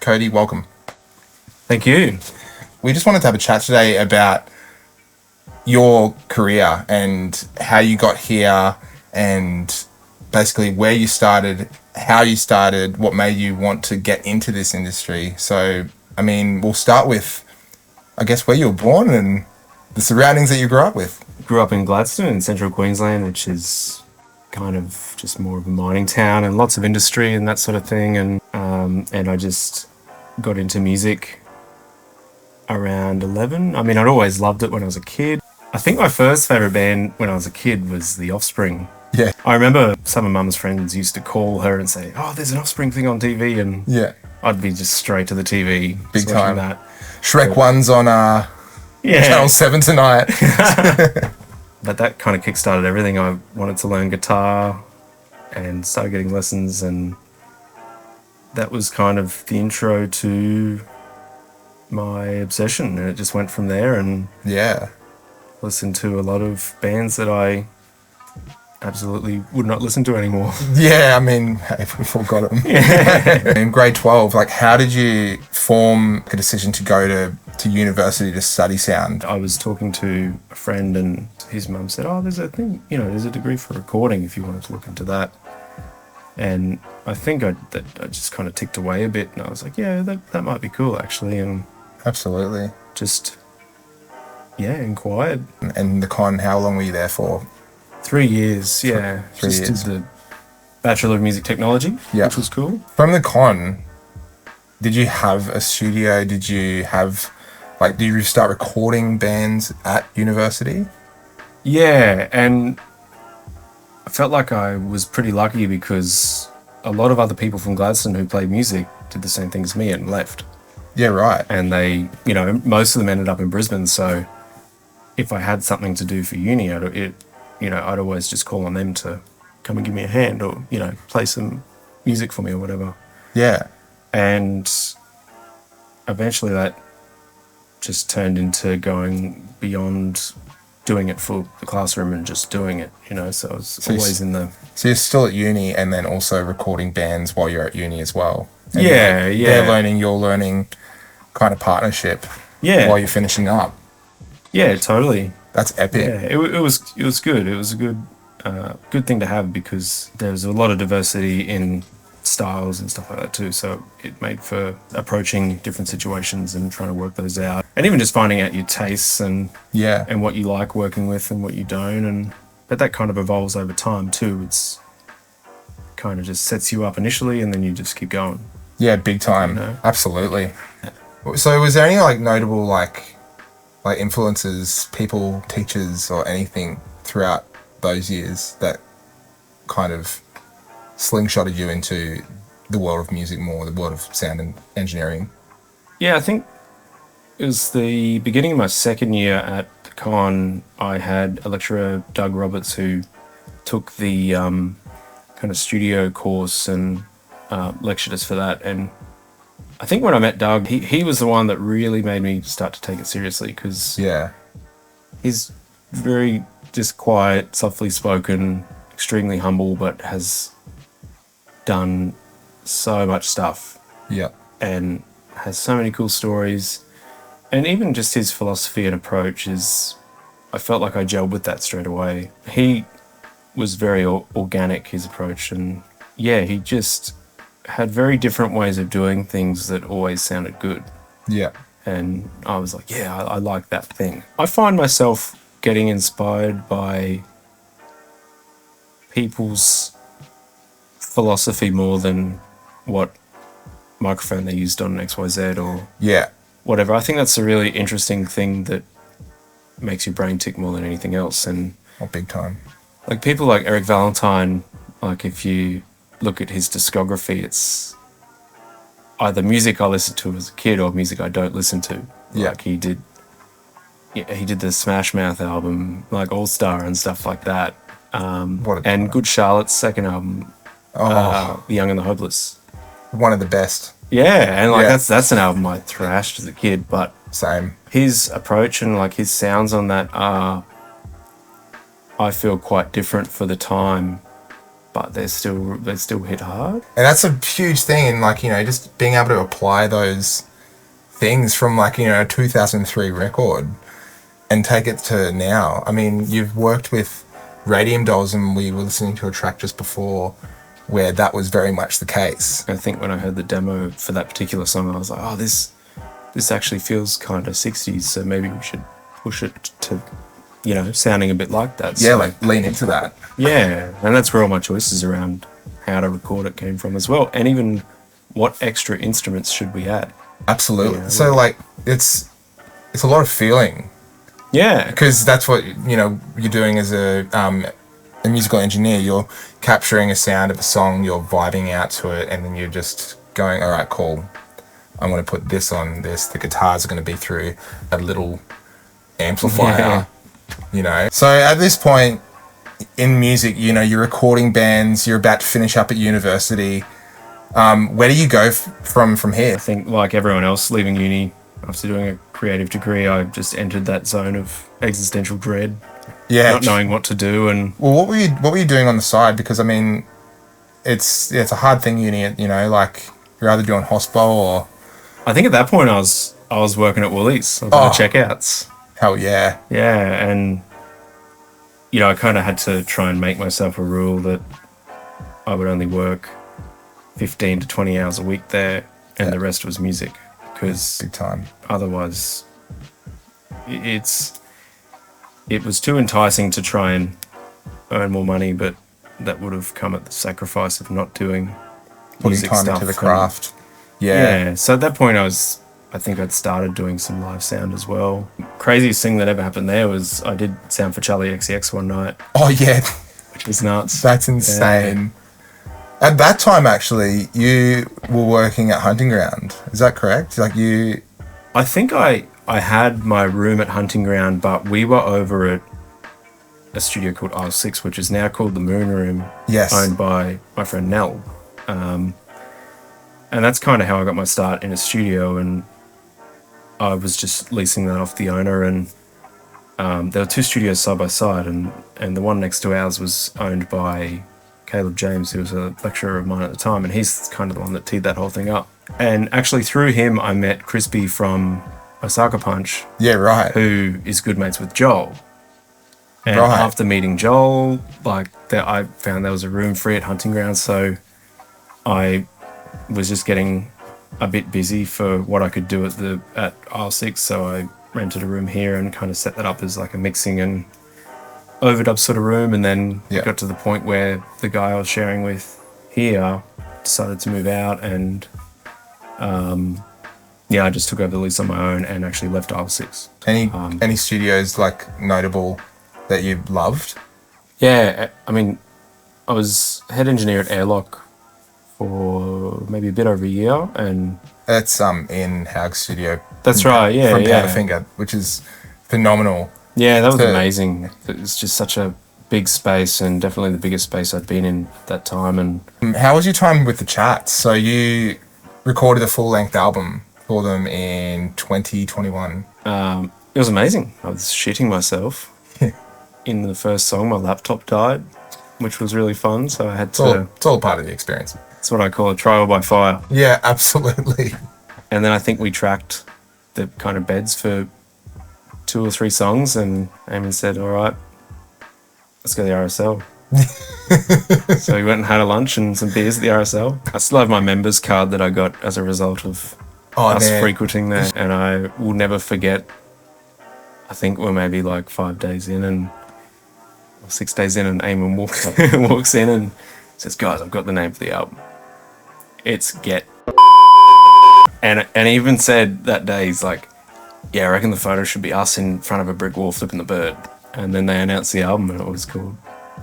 Cody, welcome. Thank you. We just wanted to have a chat today about your career and how you got here and basically where you started, how you started, what made you want to get into this industry. So, I mean, we'll start with, I guess, where you were born and the surroundings that you grew up with. Grew up in Gladstone in central Queensland, which is kind of just more of a mining town and lots of industry and that sort of thing. And I just got into music around 11. I mean, I'd always loved it when I was a kid. I think my first favourite band when I was a kid was The Offspring. Yeah. I remember some of Mum's friends used to call her and say, "Oh, there's an Offspring thing on TV," and Yeah. I'd be just straight to the TV. Big time. That. Shrek 1's on Channel 7 tonight. But that kind of kick-started everything. I wanted to learn guitar and started getting lessons, and that was kind of the intro to my obsession, and it just went from there. And Yeah. listened to a lot of bands that I absolutely would not listen to anymore. Yeah, I mean, hey, we've all got them. In grade 12, like, how did you form a decision to go to university to study sound? I was talking to a friend, and his mum said, "Oh, there's a thing, there's a degree for recording if you wanted to look into that." And I think I just kind of ticked away a bit, and I was like, yeah, that might be cool, actually. And Absolutely. just, inquired. And the con, how long were you there for? 3 years, yeah. 3 just years. did the Bachelor of Music Technology, Yeah. which was cool. From the con, did you have a studio? Did you start recording bands at university? Yeah, and I felt like I was pretty lucky because a lot of other people from Gladstone who played music did the same thing as me and left. Yeah, right. And they, most of them ended up in Brisbane. So if I had something to do for uni, I'd always just call on them to come and give me a hand or, play some music for me or whatever. Yeah. And eventually that just turned into going beyond doing it for the classroom and just doing it, so I was always in the... So you're still at uni and then also recording bands while you're at uni as well. And Yeah. They're learning, you're learning, kind of partnership. Yeah. While you're finishing up. Yeah, totally. That's epic. Yeah, it was good. It was a good thing to have because there's a lot of diversity in styles and stuff like that too. So it made for approaching different situations and trying to work those out, and even just finding out your tastes and what you like working with and what you don't. But that kind of evolves over time too. It's kind of just sets you up initially, and then you just keep going. Yeah, big time. Absolutely. So was there any notable influences, people, teachers, or anything throughout those years that kind of slingshotted you into the world of music more, the world of sound and engineering? Yeah, I think it was the beginning of my second year at the con. I had a lecturer, Doug Roberts, who took the kind of studio course and lectured us for that. And I think when I met Doug, he was the one that really made me start to take it seriously because he's very just quiet, softly spoken, extremely humble, but has done so much stuff. Yeah. And has so many cool stories. And even just his philosophy and approach I felt like I gelled with that straight away. He was very organic, his approach. And he just had very different ways of doing things that always sounded good. Yeah. And I was like, I like that thing. I find myself getting inspired by people's philosophy more than what microphone they used on XYZ or whatever. I think that's a really interesting thing that makes your brain tick more than anything else. And big time. Like people like Eric Valentine, if you look at his discography, it's either music I listened to as a kid or music I don't listen to. Yeah. He did the Smash Mouth album, All Star and stuff like that. And Good Charlotte's second album, The Young and the Hopeless. One of the best. Yeah, and that's an album I thrashed as a kid, but same. His approach and his sounds on that are, I feel, quite different for the time but they still hit hard. And that's a huge thing, and like, you know, just being able to apply those things from like, you know, a 2003 record and take it to now. I mean, you've worked with Radium Dolls, and we were listening to a track just before where that was very much the case. I think when I heard the demo for that particular song, I was like, oh, this actually feels kind of 60s, so maybe we should push it to, you know, sounding a bit like that. Yeah, So, like lean into that. yeah, and that's where all my choices around how to record it came from as well, and even what extra instruments should we add. Absolutely. Yeah. So like it's a lot of feeling, Yeah, because that's what, you know, you're doing as a musical engineer. You're capturing a sound of a song, you're vibing out to it, and then you're just going, all right, cool, I'm going to put this on this. The guitars are going to be through a little amplifier, Yeah. you know. So at this point in music, you know, you're recording bands, you're about to finish up at university. Where do you go from here? I think like everyone else leaving uni after doing a creative degree, I just entered that zone of existential dread, Yeah. not knowing what to do. And Well, what were you doing on the side? Because I mean, it's a hard thing, uni. You know, like you're either doing hospo or I think at that point I was working at Woolies. I was on the checkouts. hell yeah. Yeah, and you know, I kind of had to try and make myself a rule that I would only work 15 to 20 hours a week there, and the rest was music, because Big time. otherwise it was too enticing to try and earn more money, but that would have come at the sacrifice of not doing Putting music time stuff. into the And- craft. yeah. So at that point I think I'd started doing some live sound as well. Craziest thing that ever happened there was I did sound for Charlie XCX one night, Oh yeah, which was nuts. that's insane. At that time, actually, you were working at Hunting Ground. Is that correct? Like you? I think I had my room at Hunting Ground, but we were over at a studio called Aisle 6, which is now called the Moon Room, Yes. owned by my friend Nell. And that's kind of how I got my start in a studio, and I was just leasing that off the owner, and there were two studios side by side, and the one next to ours was owned by Caleb James, who was a lecturer of mine at the time, and he's kind of the one that teed that whole thing up. And actually through him I met Crispy from Osaka Punch, Yeah, right. who is good mates with Joel. And Right. after meeting Joel, I found there was a room free at Hunting Ground, so I was just getting a bit busy for what I could do at Aisle 6, so I rented a room here and kind of set that up as like a mixing and overdub sort of room, and then Yeah. it got to the point where the guy I was sharing with here decided to move out, and I just took over the lease on my own and actually left Aisle 6. Any studios like notable that you loved? Yeah, I mean, I was head engineer at Airlock for maybe a bit over a year, and That's in Haug's studio. that's right, yeah, From yeah. Powderfinger, which is phenomenal. Yeah, that was So- amazing. It's just such a big space, and definitely the biggest space I'd been in that time. And How was your time with the Chats? So you recorded a full-length album for them in 2021. it was amazing. I was shitting myself. In the first song, my laptop died, which was really fun. So I had to. It's all part of the experience. That's what I call a trial by fire. Yeah, absolutely. And then I think we tracked the kind of beds for 2 or 3 songs, and Eamon said, "All right, let's go to the RSL." So we went and had a lunch and some beers at the RSL. I still have my members card that I got as a result of us man. frequenting there, and I will never forget. I think we're maybe like 5 days in, or 6 days in, and Eamon walks in and says, "Guys, I've got the name for the album. It's Get." And he even said that day, he's like, "Yeah, I reckon the photo should be us in front of a brick wall flipping the bird." And then they announced the album, and it was called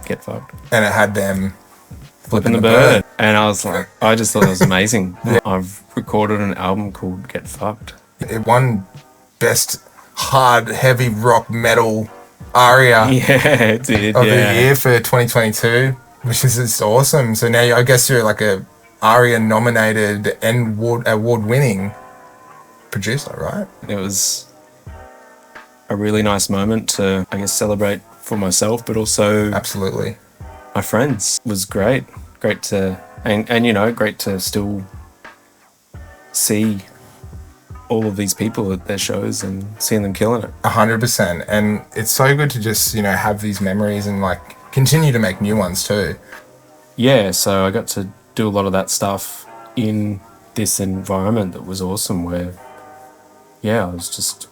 Get Fucked. And it had them Flipping the bird. And I was like, I just thought it was amazing. I've recorded an album called Get Fucked. It won best hard, heavy rock metal aria Yeah, it did. of the Yeah. year for 2022, which is just awesome. So now I guess you're like a aria nominated and award winning producer, right? It was a really nice moment to, I guess, celebrate for myself, but also Absolutely. my friends. It was great. Great to, and you know, great to still see all of these people at their shows and seeing them killing it. 100%. And it's so good to just, you know, have these memories and like continue to make new ones too. Yeah, so I got to do a lot of that stuff in this environment that was awesome, where, yeah, I was just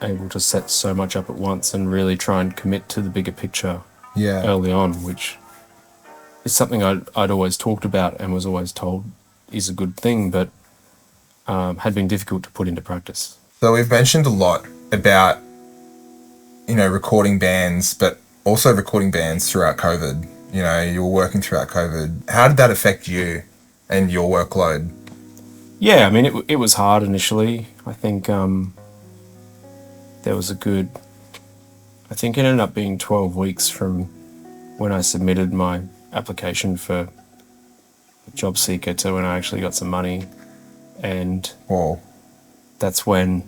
able to set so much up at once and really try and commit to the bigger picture Yeah. early on, which is something I'd always talked about and was always told is a good thing, but had been difficult to put into practice. So we've mentioned a lot about, you know, recording bands, but also recording bands throughout COVID. You know, you were working throughout COVID. How did that affect you and your workload? Yeah, I mean, it was hard initially. I think there was a good, I think it ended up being 12 weeks from when I submitted my application for job seeker to when I actually got some money. And Whoa. that's when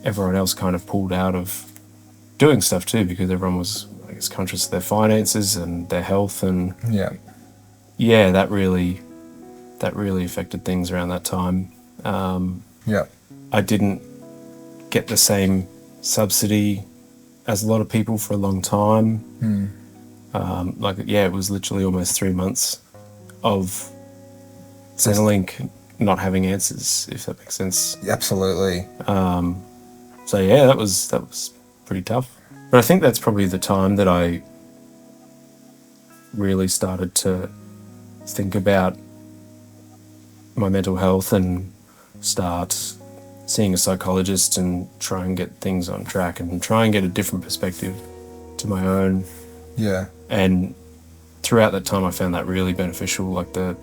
everyone else kind of pulled out of doing stuff too, because everyone was, I guess, conscious of their finances and their health. And yeah, that really affected things around that time. I didn't get the same subsidy as a lot of people for a long time. It was literally almost 3 months of Centrelink not having answers, if that makes sense. Absolutely. So yeah, that was pretty tough. But I think that's probably the time that I really started to think about my mental health and start seeing a psychologist and try and get things on track and try and get a different perspective to my own. Yeah. And throughout that time, I found that really beneficial. Like the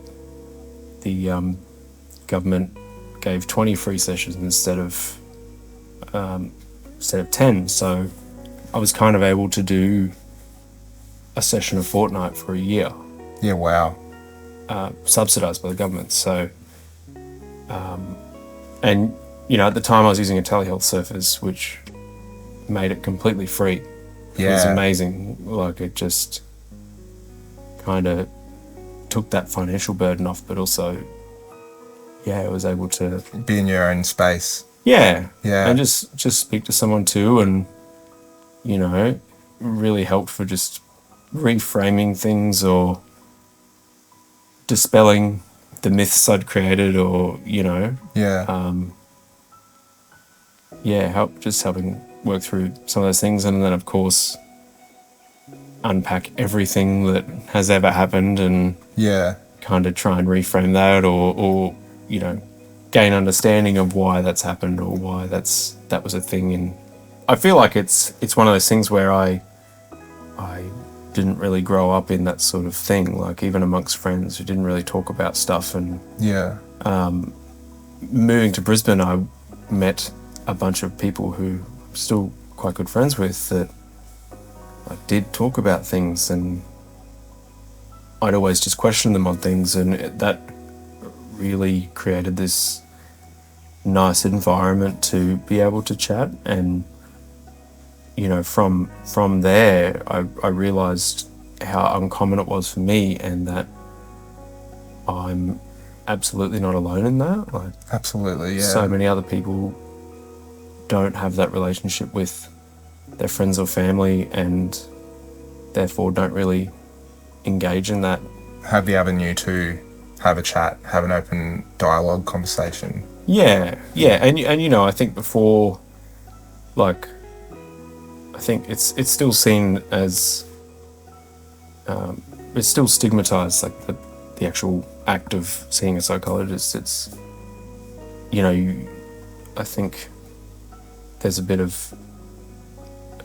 government gave 20 free sessions instead of 10. So I was kind of able to do a session a fortnight for a year. Yeah, wow. Subsidised by the government. So, and you know, at the time I was using a telehealth service, which made it completely free. Yeah. It was amazing. Like, it just kind of took that financial burden off, but also, yeah, I was able to be in your own space. Yeah. Yeah. And just speak to someone too, and, you know, really helped for just reframing things or dispelling the myths I'd created, or, you know. Yeah. Helping work through some of those things, and then of course unpack everything that has ever happened and kind of try and reframe that, or you know, gain understanding of why that's happened or why that was a thing. And I feel like it's one of those things where I didn't really grow up in that sort of thing, like even amongst friends who didn't really talk about stuff. And moving to Brisbane, I met a bunch of people who I'm still quite good friends with that I did talk about things, and I'd always just question them on things, and that really created this nice environment to be able to chat. And, you know, from there I realised how uncommon it was for me, and that I'm absolutely not alone in that. Like, absolutely, yeah. So many other people don't have that relationship with their friends or family, and therefore don't really engage in that. Have the avenue to have a chat, have an open dialogue conversation. Yeah. And you know, I think before, like, I think it's still seen as, it's still stigmatized, like the actual act of seeing a psychologist. It's, you know, I think there's a bit of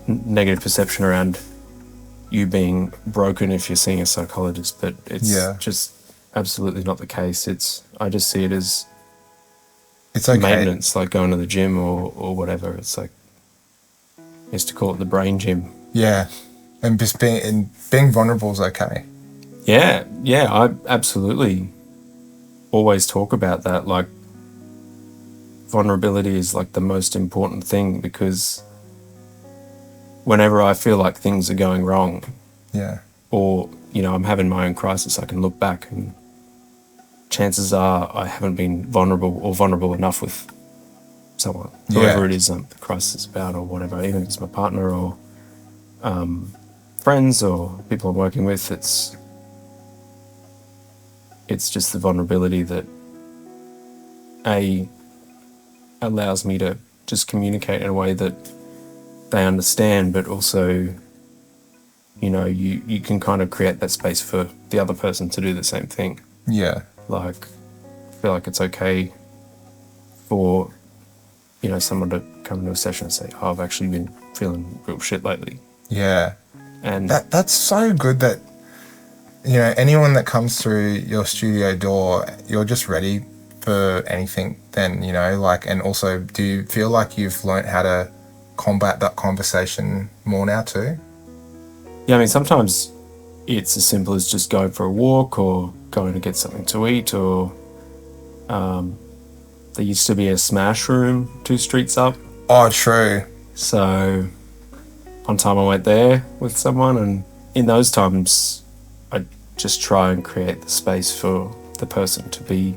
negative perception around you being broken if you're seeing a psychologist, but it's just absolutely not the case. I just see it as it's okay. Maintenance, like going to the gym or whatever. It's like, I used to call it the brain gym. Yeah, and just being vulnerable is okay. Yeah, I absolutely always talk about that. Like, vulnerability is like the most important thing, because whenever I feel like things are going wrong, or, you know, I'm having my own crisis, I can look back and chances are I haven't been vulnerable or vulnerable enough with someone, whoever it is the crisis is about or whatever, even if it's my partner or friends or people I'm working with. It's just the vulnerability that allows me to just communicate in a way that they understand, but also, you know, you can kind of create that space for the other person to do the same thing. Yeah. Like, I feel like it's okay for, you know, someone to come into a session and say, oh, I've actually been feeling real shit lately. Yeah. And that's so good that, you know, anyone that comes through your studio door, you're just ready for anything then, you know, like, and also do you feel like you've learnt how to combat that conversation more now too? yeah, I mean, sometimes it's as simple as just going for a walk or going to get something to eat, or there used to be a Smash room 2 streets up. Oh, true. So one time I went there with someone, and in those times I just try and create the space for the person to be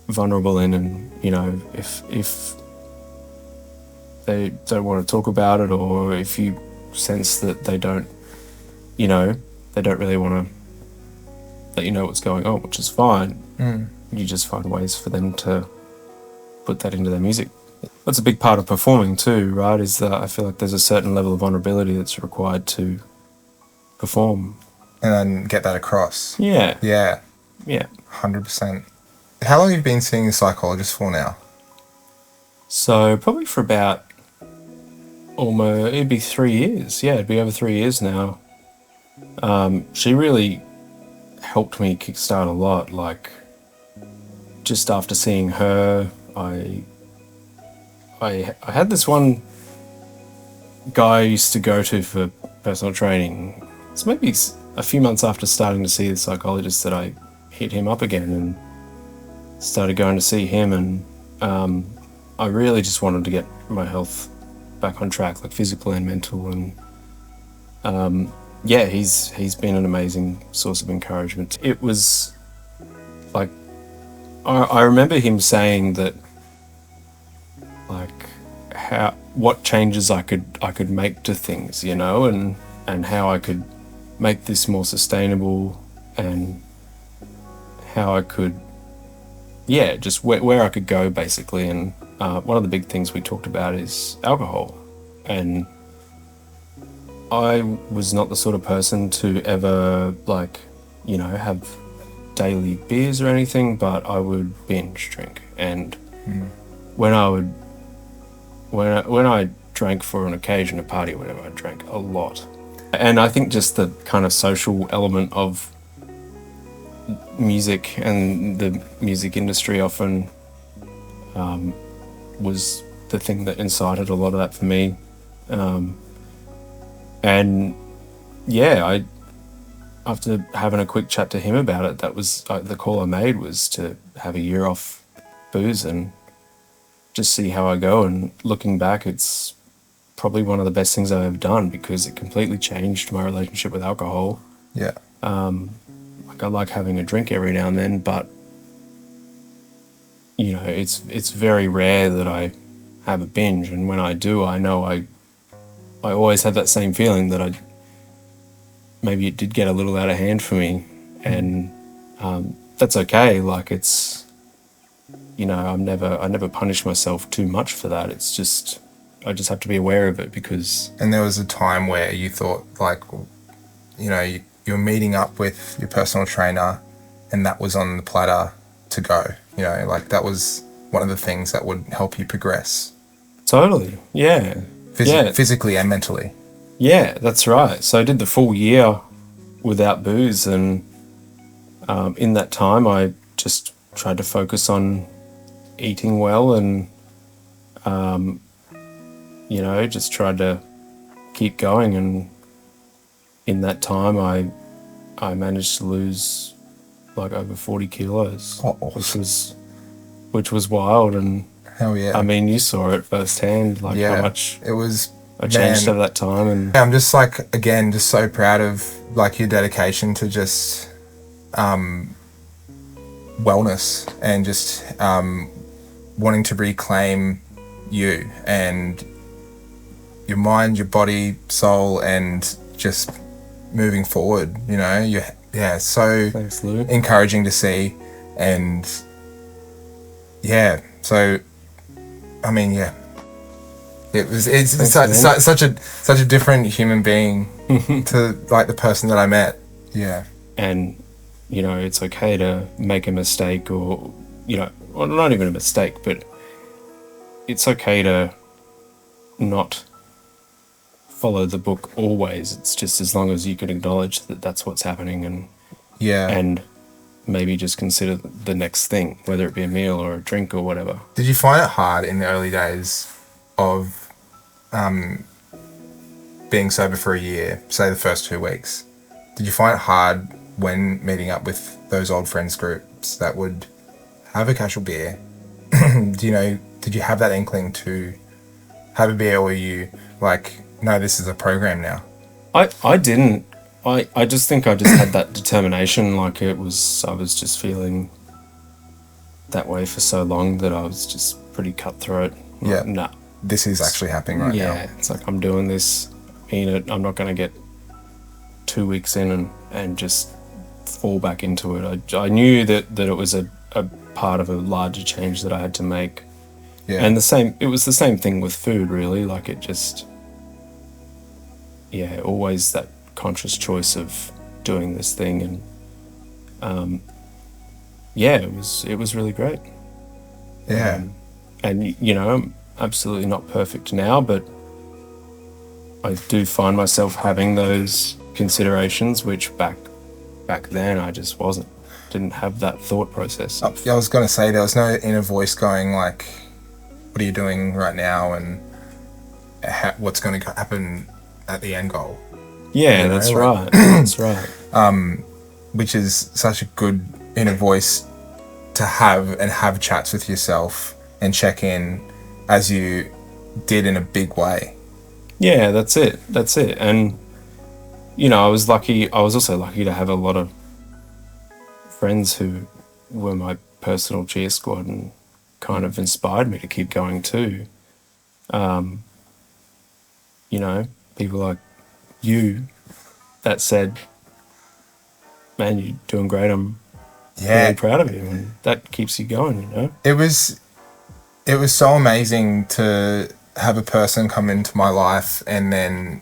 vulnerable in, and, you know, if they don't want to talk about it, or if you sense that they don't, you know, they don't really want to let you know what's going on, which is fine. You just find ways for them to put that into their music. That's a big part of performing too, right? Is that I feel like there's a certain level of vulnerability that's required to perform. And then get that across. Yeah. Yeah. Yeah. 100%. How long have you been seeing a psychologist for now? So probably for about almost, it'd be 3 years. Yeah, it'd be over 3 years now. She really helped me kickstart a lot. Like, just after seeing her, I had this one guy I used to go to for personal training. It's maybe a few months after starting to see the psychologist that I hit him up again and started going to see him, and I really just wanted to get my health back on track, like physical and mental, and yeah, he's been an amazing source of encouragement. It was like, I remember him saying that, like, what changes I could make to things, you know, and how I could make this more sustainable, and how I could, yeah, just where I could go basically. And one of the big things we talked about is alcohol, and I was not the sort of person to ever, like, you know, have daily beers or anything, but I would binge drink. And when I drank for an occasion, a party or whatever, I drank a lot. And I think just the kind of social element of music and the music industry often was the thing that incited a lot of that for me. And yeah, after having a quick chat to him about it, that was the call I made, was to have a year off booze and just see how I go. And looking back, it's probably one of the best things I've ever done, because it completely changed my relationship with alcohol. Yeah. Like, I like having a drink every now and then, but, you know, it's very rare that I have a binge, and when I do, I know I always have that same feeling that maybe it did get a little out of hand for me, and that's okay. Like, it's, you know, I never punish myself too much for that. It's just, I just have to be aware of it, because... And there was a time where you thought, like, you know, you were meeting up with your personal trainer and that was on the platter to go, you know, like that was one of the things that would help you progress. Totally, yeah. Physically and mentally. Yeah, that's right. So I did the full year without booze, and in that time I just tried to focus on eating well, and you know, just tried to keep going. And in that time I managed to lose like over 40 kilos, which was wild. And hell yeah. I mean, you saw it firsthand, like how much it was I changed Man. over that time, and I'm just like, again, just so proud of like your dedication to just wellness and just wanting to reclaim you and your mind, your body, soul, and just moving forward. You know, so thanks, Lou. encouraging to see. And so I mean, it's such a different human being to like the person that I met. Yeah. And you know, it's okay to make a mistake, or you know, well, not even a mistake, but it's okay to not follow the book always. It's just as long as you can acknowledge that that's what's happening, and maybe just consider the next thing, whether it be a meal or a drink or whatever. Did you find it hard in the early days of being sober for a year, say the first 2 weeks? Did you find it hard when meeting up with those old friends groups that would have a casual beer? Did you have that inkling to have a beer, or were you like, no, this is a program now? I didn't. I just think I just had that determination. Like I was just feeling that way for so long that I was just pretty cutthroat. Yeah. Like, nah. This is actually happening right now. Yeah, it's like I'm doing this. I'm not going to get 2 weeks in and just fall back into it. I knew that it was a part of a larger change that I had to make. Yeah. And it was the same thing with food, really. Like it just, always that conscious choice of doing this thing, and it was really great. Yeah. And you know, I'm absolutely not perfect now, but I do find myself having those considerations, which back then I just didn't have that thought process. I was going to say, there was no inner voice going like, what are you doing right now, and what's going to happen at the end goal? Yeah, that's right. That's right. Which is such a good inner voice to have chats with yourself and check in, as you did in a big way. Yeah, that's it. And you know, I was also lucky to have a lot of friends who were my personal cheer squad and kind of inspired me to keep going too. You know, people like you that said, man, you're doing great. I'm really proud of you. And that keeps you going, you know? It was so amazing to have a person come into my life and then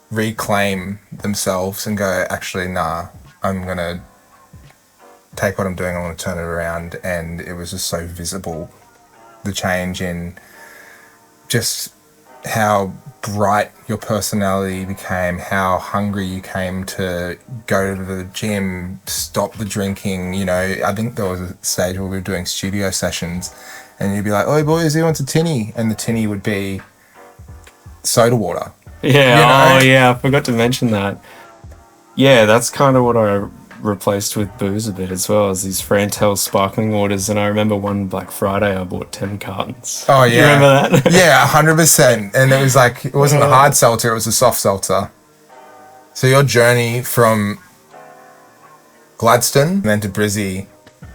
reclaim themselves and go, actually, nah, I'm going to take what I'm doing, I want to turn it around. And it was just so visible, the change in just how bright your personality became, how hungry you came to go to the gym, stop the drinking. You know, I think there was a stage where we were doing studio sessions and you'd be like, "Oi boys, who wants a tinny?" And the tinny would be soda water. Yeah, you know? Oh yeah, I forgot to mention that. Yeah, that's kind of what I replaced with booze a bit as well, as these Frantel sparkling waters. And I remember one Black Friday I bought 10 cartons. Oh yeah. Do you remember that? Yeah, 100%. And it was like, it wasn't a hard seltzer, it was a soft seltzer. So your journey from Gladstone and then to Brizzy,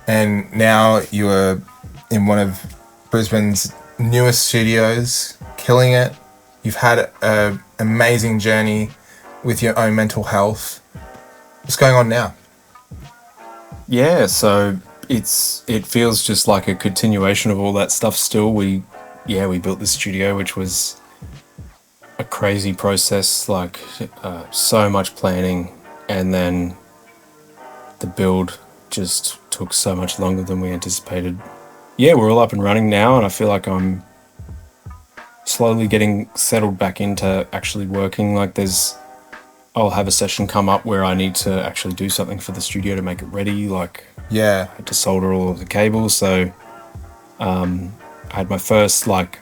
and now you are in one of Brisbane's newest studios, killing it. You've had an amazing journey with your own mental health. What's going on now? Yeah, so it feels just like a continuation of all that stuff still. We built the studio, which was a crazy process, like so much planning, and then the build just took so much longer than we anticipated. Yeah, we're all up and running now, and I feel like I'm slowly getting settled back into actually working. Like I'll have a session come up where I need to actually do something for the studio to make it ready. Like, yeah, I had to solder all of the cables. So I had my first like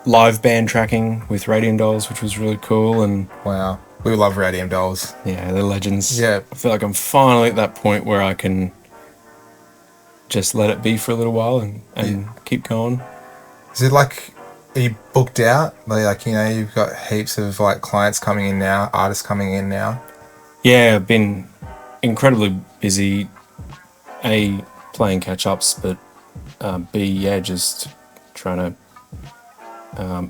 live band tracking with Radium Dolls, which was really cool. And wow, we love Radium Dolls. Yeah, they're legends. Yeah, I feel like I'm finally at that point where I can just let it be for a little while and keep going. Is it like are you booked out? Like, you know, you've got heaps of like clients coming in now, artists coming in now. Yeah, I've been incredibly busy. A, playing catch ups, but B, yeah, just trying to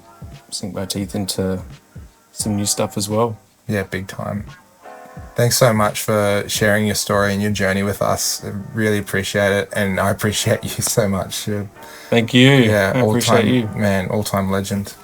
sink my teeth into some new stuff as well. Yeah, big time. Thanks so much for sharing your story and your journey with us. I really appreciate it, and I appreciate you so much. Thank you. Yeah, I appreciate you. all time legend.